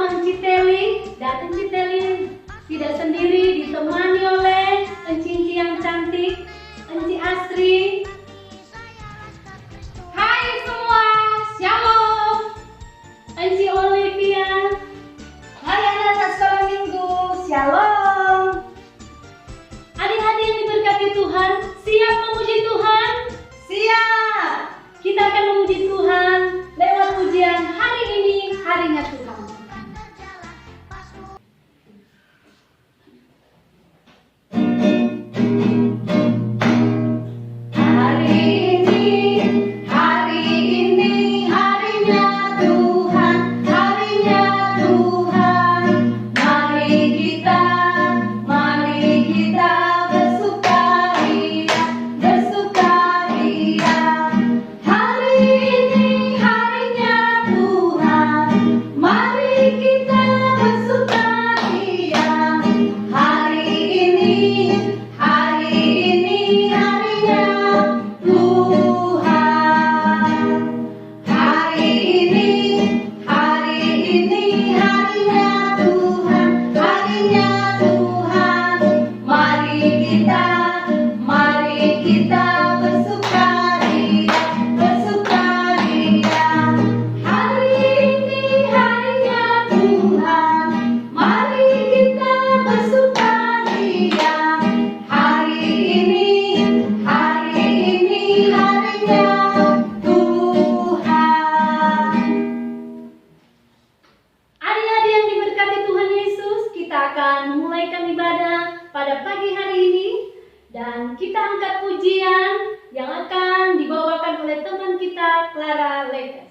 Enci Teli, dan Enci Teli tidak sendiri, ditemani oleh Enci yang cantik, Enci Asri. Hai semua, Shalom. Enci Olivia. Hai anak-anak sekolah minggu, Shalom. Adik-adik yang diberkati Tuhan, siap memuji Tuhan? Siap. Kita akan memuji Tuhan lewat pujian hari ini, harinya Tuhan. Pada pagi hari ini, dan kita angkat pujian yang akan dibawakan oleh teman kita, Clara Lekes.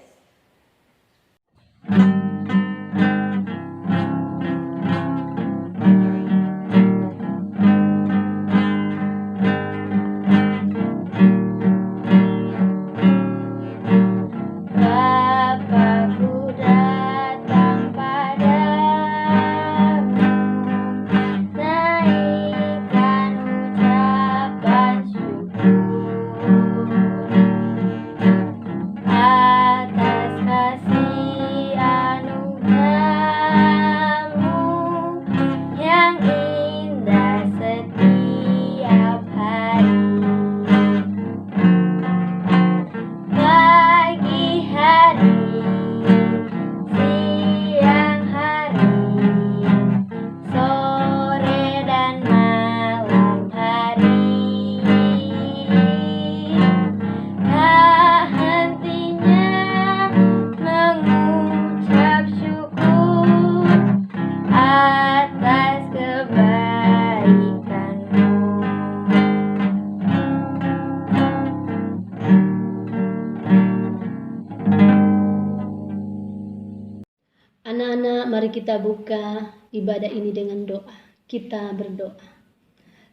Anak-anak, mari kita buka ibadah ini dengan doa. Kita berdoa.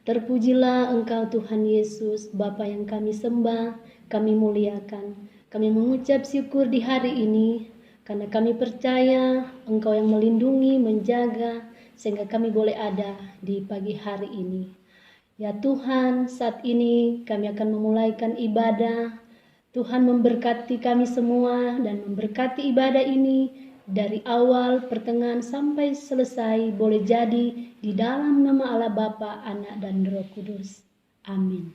Terpujilah Engkau Tuhan Yesus, Bapa yang kami sembah, kami muliakan. Kami mengucap syukur di hari ini, karena kami percaya Engkau yang melindungi, menjaga, sehingga kami boleh ada di pagi hari ini. Ya Tuhan, saat ini kami akan memulaikan ibadah. Tuhan memberkati kami semua dan memberkati ibadah ini dari awal, pertengahan sampai selesai boleh jadi di dalam nama Allah Bapa, Anak dan Roh Kudus. Amin.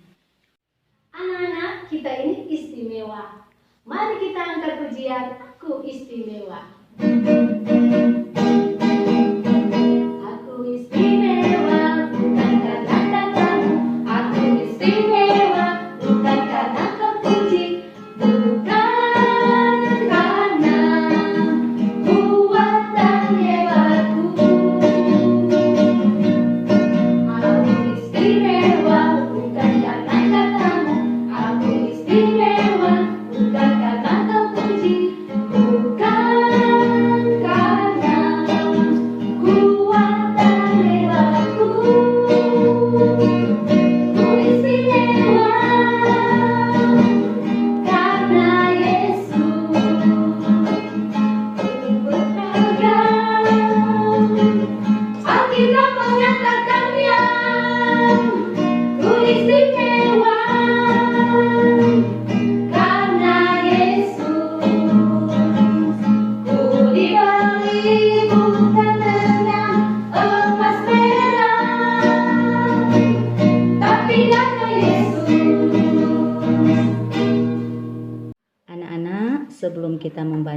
Anak-anak, kita ini istimewa. Mari kita angkat pujian Aku Istimewa. Aku istimewa bukan karena katamu, aku istimewa bukan karena kau puji, bukan karena kuat dan hebatku. Aku istimewa bukan karena katamu, aku istimewa bukan karena kau puji, bukan karena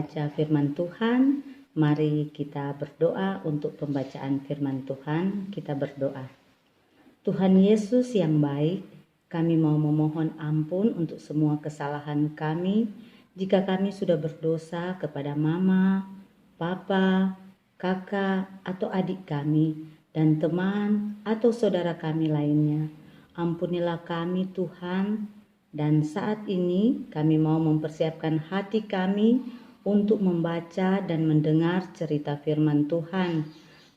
membaca firman Tuhan. Mari kita berdoa untuk pembacaan firman Tuhan. Kita berdoa. Tuhan Yesus yang baik, kami mau memohon ampun untuk semua kesalahan kami jika kami sudah berdosa kepada mama, papa, kakak atau adik kami dan teman atau saudara kami lainnya. Ampunilah kami Tuhan, dan saat ini kami mau mempersiapkan hati kami untuk membaca dan mendengar cerita firman Tuhan.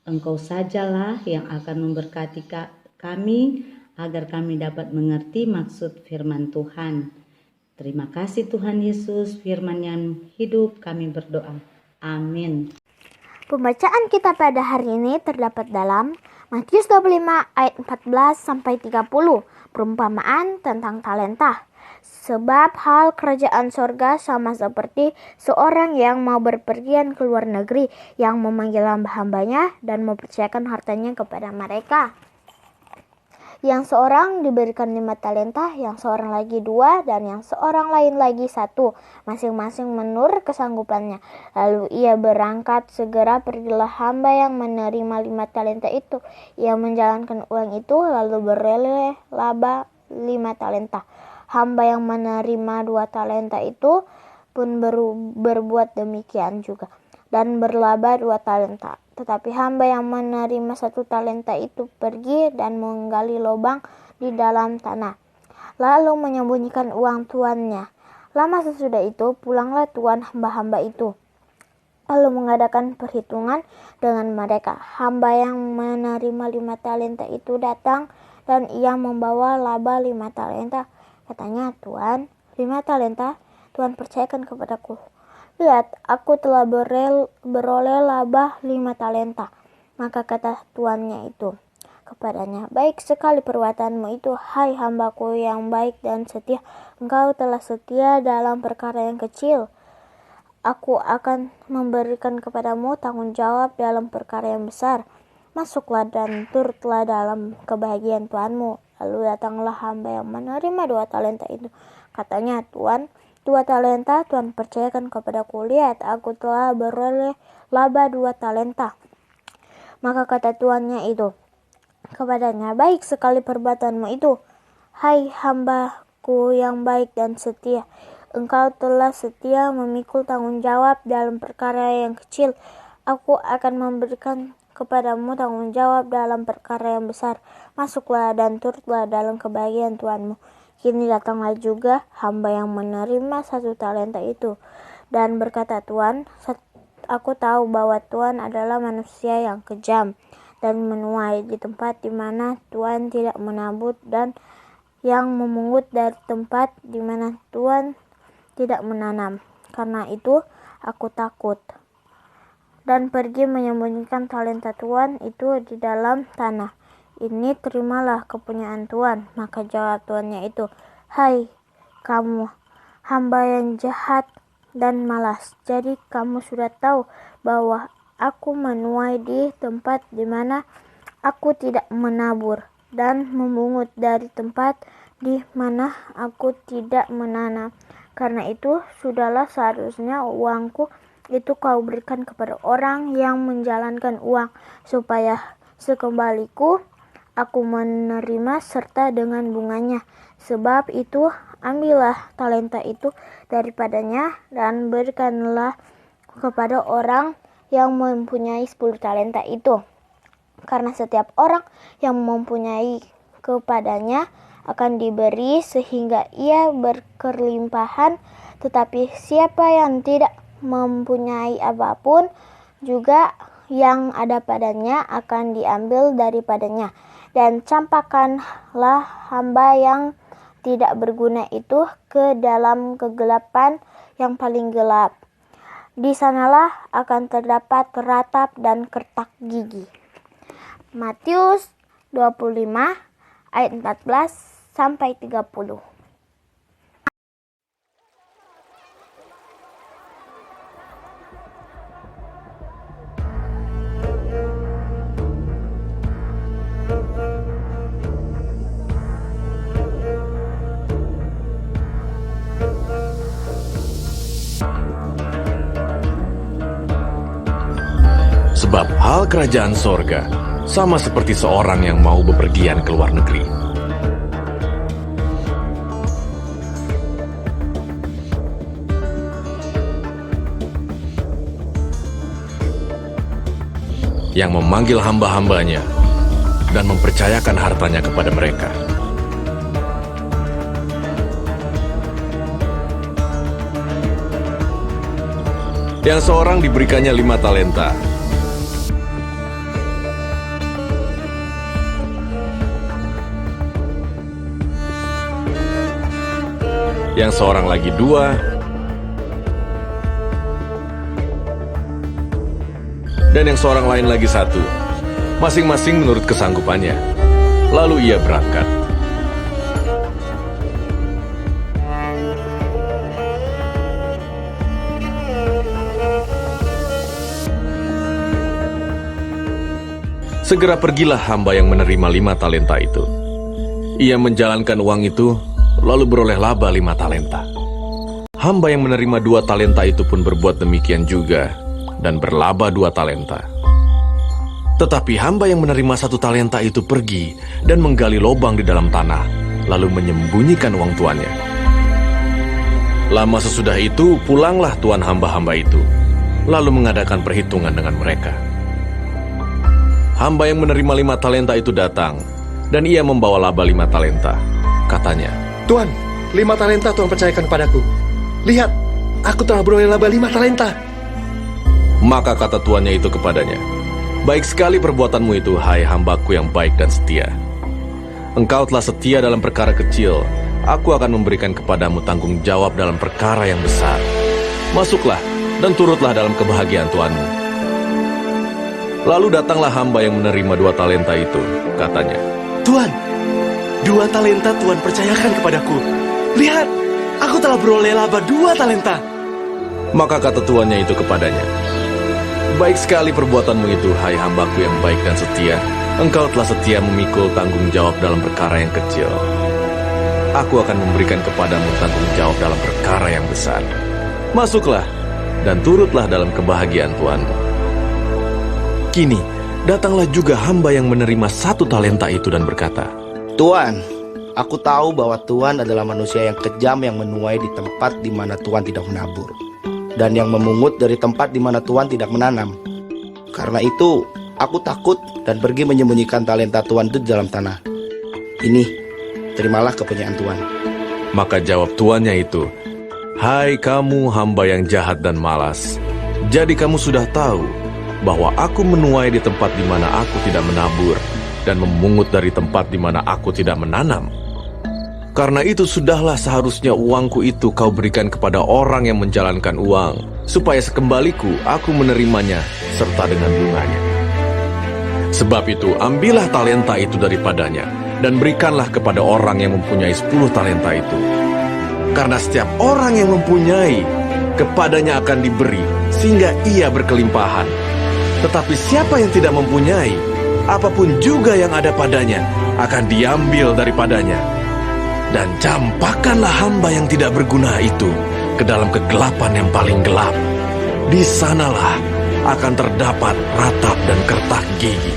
Engkau sajalah yang akan memberkati kami agar kami dapat mengerti maksud firman Tuhan. Terima kasih Tuhan Yesus, firman yang hidup, kami berdoa. Amin. Pembacaan kita pada hari ini terdapat dalam Matius 25 ayat 14 sampai 30, perumpamaan tentang talenta. Sebab hal kerajaan sorga sama seperti seorang yang mau berpergian ke luar negeri, yang memanggil hamba-hambanya dan mempercayakan hartanya kepada mereka. Yang seorang diberikan 5 talenta, yang seorang lagi 2, dan yang seorang lain lagi 1, masing-masing menurut kesanggupannya. Lalu ia berangkat, segera pergilah hamba yang menerima 5 talenta itu. Ia menjalankan uang itu, lalu beroleh laba 5 talenta. Hamba yang menerima 2 talenta itu pun berbuat demikian juga, dan berlaba 2 talenta. Tetapi hamba yang menerima 1 talenta itu pergi dan menggali lubang di dalam tanah, lalu menyembunyikan uang tuannya. Lama sesudah itu pulanglah tuan hamba-hamba itu, lalu mengadakan perhitungan dengan mereka. Hamba yang menerima 5 talenta itu datang, dan ia membawa laba 5 talenta. Katanya, Tuan, 5 talenta Tuhan percayakan kepadaku. Lihat, aku telah beroleh laba 5 talenta. Maka kata tuannya itu kepadanya, baik sekali perbuatanmu itu, hai hambaku yang baik dan setia. Engkau telah setia dalam perkara yang kecil. Aku akan memberikan kepadamu tanggung jawab dalam perkara yang besar. Masuklah dan turutlah dalam kebahagiaan Tuanmu. Lalu datanglah hamba yang menerima 2 talenta itu. Katanya, Tuan, 2 talenta Tuhan percayakan kepadaku. Lihat, aku telah beroleh laba 2 talenta. Maka kata tuannya itu kepadanya, baik sekali perbuatanmu itu, hai hambaku yang baik dan setia. Engkau telah setia memikul tanggung jawab dalam perkara yang kecil. Aku akan memberikan kepadamu tanggung jawab dalam perkara yang besar. Masuklah dan turutlah dalam kebahagiaan Tuanmu. Kini datanglah juga hamba yang menerima 1 talenta itu, dan berkata, Tuan, aku tahu bahwa Tuan adalah manusia yang kejam dan menuai di tempat di mana Tuan tidak menabur, dan yang memungut dari tempat di mana Tuan tidak menanam. Karena itu aku takut dan pergi menyembunyikan talenta Tuan itu di dalam tanah. Ini terimalah kepunyaan Tuan. Maka jawab tuannya itu, hai kamu hamba yang jahat dan malas. Jadi kamu sudah tahu bahwa aku menuai di tempat di mana aku tidak menabur, dan memungut dari tempat di mana aku tidak menanam. Karena itu sudahlah seharusnya uangku itu kau berikan kepada orang yang menjalankan uang, supaya sekembaliku aku menerima serta dengan bunganya. Sebab itu ambillah talenta itu daripadanya dan berikanlah kepada orang yang mempunyai 10 talenta itu. Karena setiap orang yang mempunyai kepadanya akan diberi sehingga ia berkelimpahan, tetapi siapa yang tidak mempunyai apapun, juga yang ada padanya akan diambil daripadanya. Dan campakkanlah hamba yang tidak berguna itu ke dalam kegelapan yang paling gelap. Di sanalah akan terdapat ratap dan kertak gigi. Matius 25 ayat 14 sampai 30. Sebab hal kerajaan sorga sama seperti seorang yang mau bepergian ke luar negeri. Yang memanggil hamba-hambanya dan mempercayakan hartanya kepada mereka. Yang seorang diberikannya 5 talenta. Yang seorang lagi 2, dan yang seorang lain lagi 1, masing-masing menurut kesanggupannya. Lalu ia berangkat. Segera pergilah hamba yang menerima 5 talenta itu. Ia menjalankan uang itu, lalu beroleh laba 5 talenta. Hamba yang menerima 2 talenta itu pun berbuat demikian juga, dan berlaba 2 talenta. Tetapi hamba yang menerima 1 talenta itu pergi dan menggali lubang di dalam tanah, lalu menyembunyikan uang tuannya. Lama sesudah itu, pulanglah tuan hamba-hamba itu, lalu mengadakan perhitungan dengan mereka. Hamba yang menerima 5 talenta itu datang, dan ia membawa laba 5 talenta. Katanya, Tuan, 5 talenta Tuhan percayakan kepadaku. Lihat, aku telah beroleh laba 5 talenta. maka kata tuannya itu kepadanya, baik sekali perbuatanmu itu, hai hambaku yang baik dan setia. Engkau telah setia dalam perkara kecil, aku akan memberikan kepadamu tanggung jawab dalam perkara yang besar. Masuklah dan turutlah dalam kebahagiaan tuanmu. Lalu datanglah hamba yang menerima 2 talenta itu, katanya, Tuan, 2 talenta Tuhan percayakan kepadaku. Lihat, aku telah beroleh laba 2 talenta. Maka kata tuannya itu kepadanya, baik sekali perbuatanmu itu, hai hambaku yang baik dan setia. Engkau telah setia memikul tanggung jawab dalam perkara yang kecil. Aku akan memberikan kepadamu tanggung jawab dalam perkara yang besar. Masuklah dan turutlah dalam kebahagiaan tuanmu. Kini, datanglah juga hamba yang menerima 1 talenta itu dan berkata, Tuan, aku tahu bahwa Tuhan adalah manusia yang kejam yang menuai di tempat di mana Tuhan tidak menabur, dan yang memungut dari tempat di mana Tuhan tidak menanam. Karena itu, aku takut dan pergi menyembunyikan talenta Tuhan itu di dalam tanah. Ini, terimalah kepunyaan Tuhan. Maka jawab tuannya itu, hai kamu hamba yang jahat dan malas, jadi kamu sudah tahu bahwa aku menuai di tempat di mana aku tidak menabur dan memungut dari tempat di mana aku tidak menanam. Karena itu sudahlah seharusnya uangku itu kau berikan kepada orang yang menjalankan uang, supaya sekembaliku aku menerimanya serta dengan bunganya. Sebab itu ambillah talenta itu daripadanya dan berikanlah kepada orang yang mempunyai 10 talenta itu. Karena setiap orang yang mempunyai, kepadanya akan diberi sehingga ia berkelimpahan. Tetapi siapa yang tidak mempunyai, apapun juga yang ada padanya akan diambil daripadanya. Dan campakkanlah hamba yang tidak berguna itu ke dalam kegelapan yang paling gelap. Di sanalah akan terdapat ratap dan kertak gigi.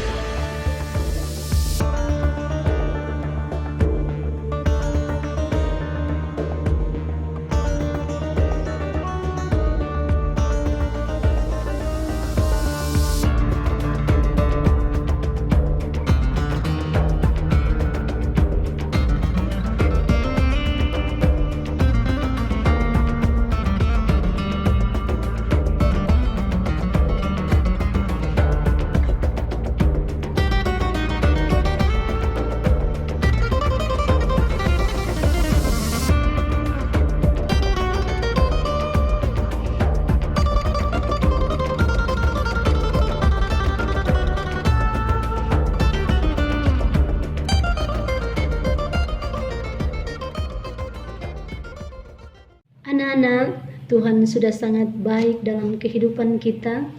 Anak-anak, Tuhan sudah sangat baik dalam kehidupan kita,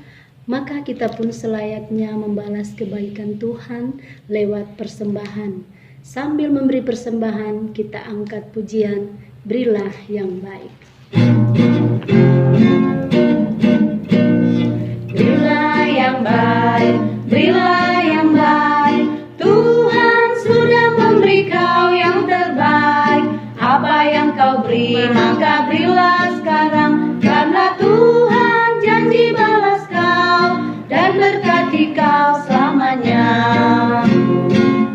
maka kita pun selayaknya membalas kebaikan Tuhan lewat persembahan. Sambil memberi persembahan, kita angkat pujian, berilah yang baik. Berilah yang baik. baik, berilah yang baik. Tuhan sudah memberi kau yang terbaik. Apa yang kau beri maka berilah sekarang, karena Tuhan janji balas kau dan berkati kau selamanya.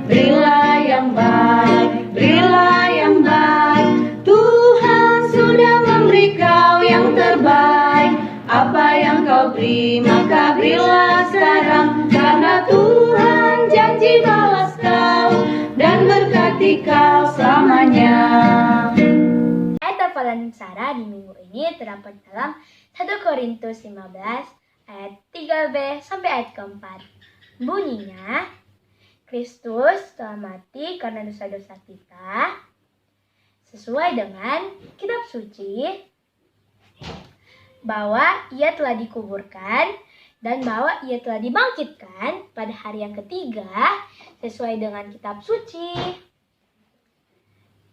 Berilah yang baik, berilah yang baik. Tuhan sudah memberi kau yang terbaik. Apa yang kau beri maka berilah sekarang, karena Tuhan janji balas kau dan berkati kau selamanya. Ayat hafalan Sarah di minggu ini terdapat dalam 1 Korintus 15 ayat 3b sampai ayat keempat. Bunyinya, Kristus telah mati karena dosa-dosa kita sesuai dengan kitab suci, bahwa ia telah dikuburkan dan bahwa ia telah dibangkitkan pada hari yang ketiga sesuai dengan kitab suci.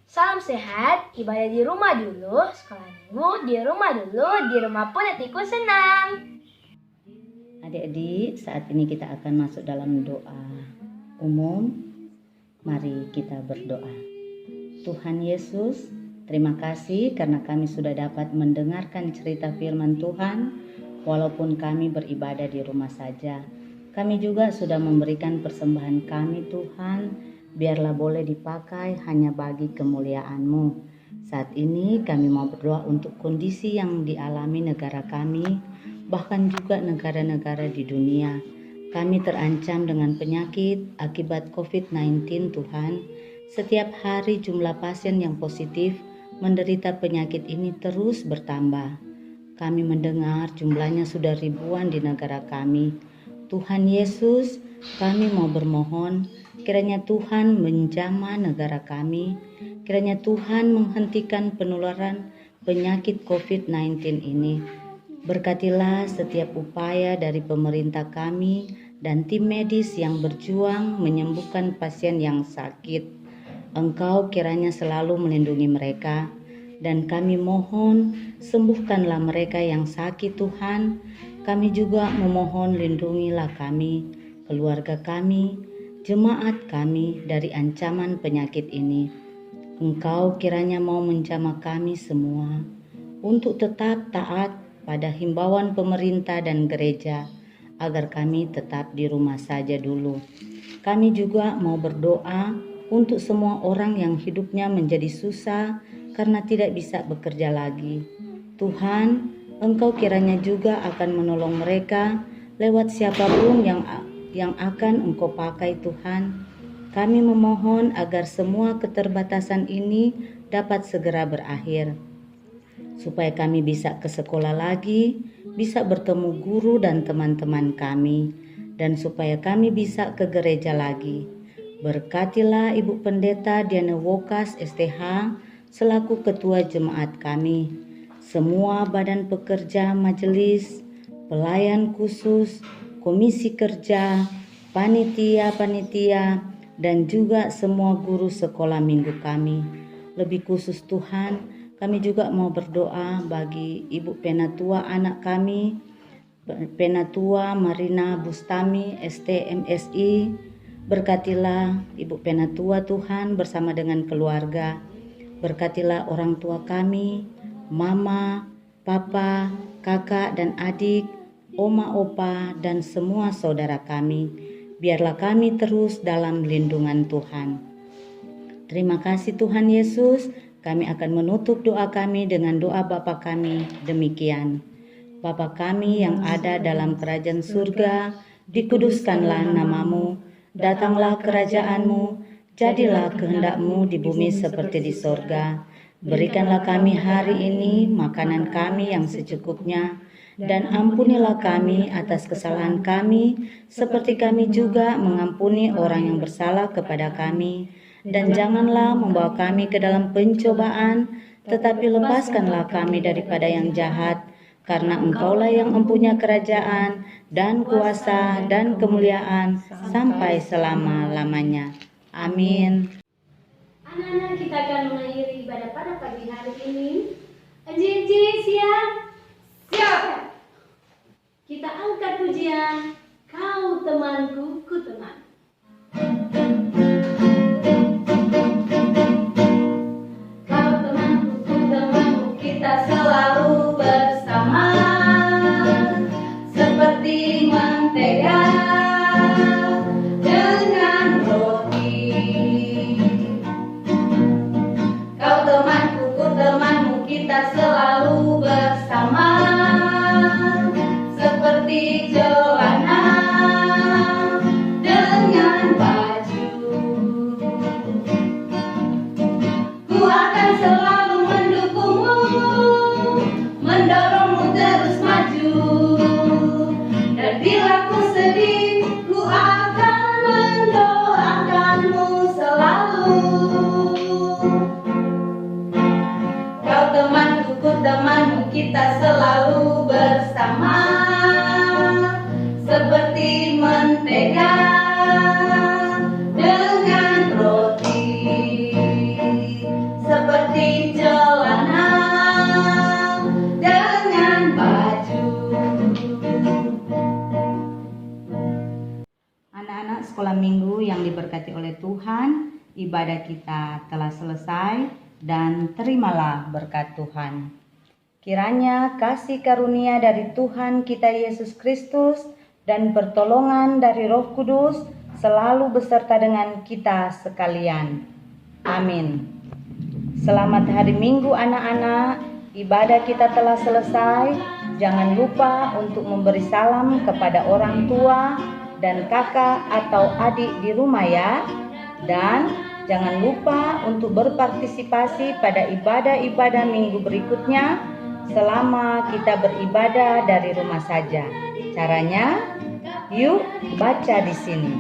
Salam sehat, ibadah di rumah dulu, sekolah minggu di rumah dulu, di rumah pun hatiku senang. Adik-adik, saat ini kita akan masuk dalam doa umum. Mari kita berdoa. Tuhan Yesus, terima kasih karena kami sudah dapat mendengarkan cerita firman Tuhan, walaupun kami beribadah di rumah saja. Kami juga sudah memberikan persembahan kami Tuhan, biarlah boleh dipakai hanya bagi kemuliaan-Mu. Saat ini kami mau berdoa untuk kondisi yang dialami negara kami, bahkan juga negara-negara di dunia. Kami terancam dengan penyakit akibat COVID-19 Tuhan. Setiap hari jumlah pasien yang positif menderita penyakit ini terus bertambah. Kami mendengar jumlahnya sudah ribuan di negara kami. Tuhan Yesus, kami mau bermohon, kiranya Tuhan menjamah negara kami, kiranya Tuhan menghentikan penularan penyakit COVID-19 ini. Berkatilah setiap upaya dari pemerintah kami dan tim medis yang berjuang menyembuhkan pasien yang sakit. Engkau kiranya selalu melindungi mereka, dan kami mohon sembuhkanlah mereka yang sakit Tuhan. Kami juga memohon lindungilah kami, keluarga kami, jemaat kami dari ancaman penyakit ini. Engkau kiranya mau menjamah kami semua untuk tetap taat pada himbauan pemerintah dan gereja, agar kami tetap di rumah saja dulu. Kami juga mau berdoa untuk semua orang yang hidupnya menjadi susah karena tidak bisa bekerja lagi. Tuhan, Engkau kiranya juga akan menolong mereka lewat siapapun yang akan Engkau pakai Tuhan. Kami memohon agar semua keterbatasan ini dapat segera berakhir, supaya kami bisa ke sekolah lagi, bisa bertemu guru dan teman-teman kami, dan supaya kami bisa ke gereja lagi. Berkatilah Ibu Pendeta Diana Wokas STH selaku Ketua Jemaat kami, semua badan pekerja majelis, pelayan khusus, komisi kerja, panitia-panitia, dan juga semua guru sekolah minggu kami. Lebih khusus Tuhan, kami juga mau berdoa bagi Ibu Penatua anak kami, Penatua Marina Bustami STMSI. Berkatilah Ibu Penatua Tuhan bersama dengan keluarga. Berkatilah orang tua kami, mama, papa, kakak dan adik, oma, opa, dan semua saudara kami. Biarlah kami terus dalam lindungan Tuhan. Terima kasih Tuhan Yesus. Kami akan menutup doa kami dengan doa Bapa kami demikian. Bapa kami yang ada dalam kerajaan surga, dikuduskanlah namamu, datanglah kerajaan-Mu, jadilah kehendak-Mu di bumi seperti di sorga. Berikanlah kami hari ini makanan kami yang secukupnya, dan ampunilah kami atas kesalahan kami, seperti kami juga mengampuni orang yang bersalah kepada kami. Dan janganlah membawa kami ke dalam pencobaan, tetapi lepaskanlah kami daripada yang jahat, karena Engkaulah yang mempunyai kerajaan dan kuasa dan kemuliaan sampai selama-lamanya. Amin. Anak-anak, kita akan mengakhiri ibadah pada pagi hari ini. Enji siap? Siap. Kita angkat pujian, Kau teman. Anak-anak sekolah minggu yang diberkati oleh Tuhan, ibadah kita telah selesai dan terimalah berkat Tuhan. Kiranya kasih karunia dari Tuhan kita Yesus Kristus dan pertolongan dari Roh Kudus selalu beserta dengan kita sekalian. Amin. Selamat hari Minggu anak-anak, ibadah kita telah selesai. Jangan lupa untuk memberi salam kepada orang tua dan kakak atau adik di rumah ya. Dan jangan lupa untuk berpartisipasi pada ibadah-ibadah minggu berikutnya selama kita beribadah dari rumah saja. Caranya, yuk baca di sini.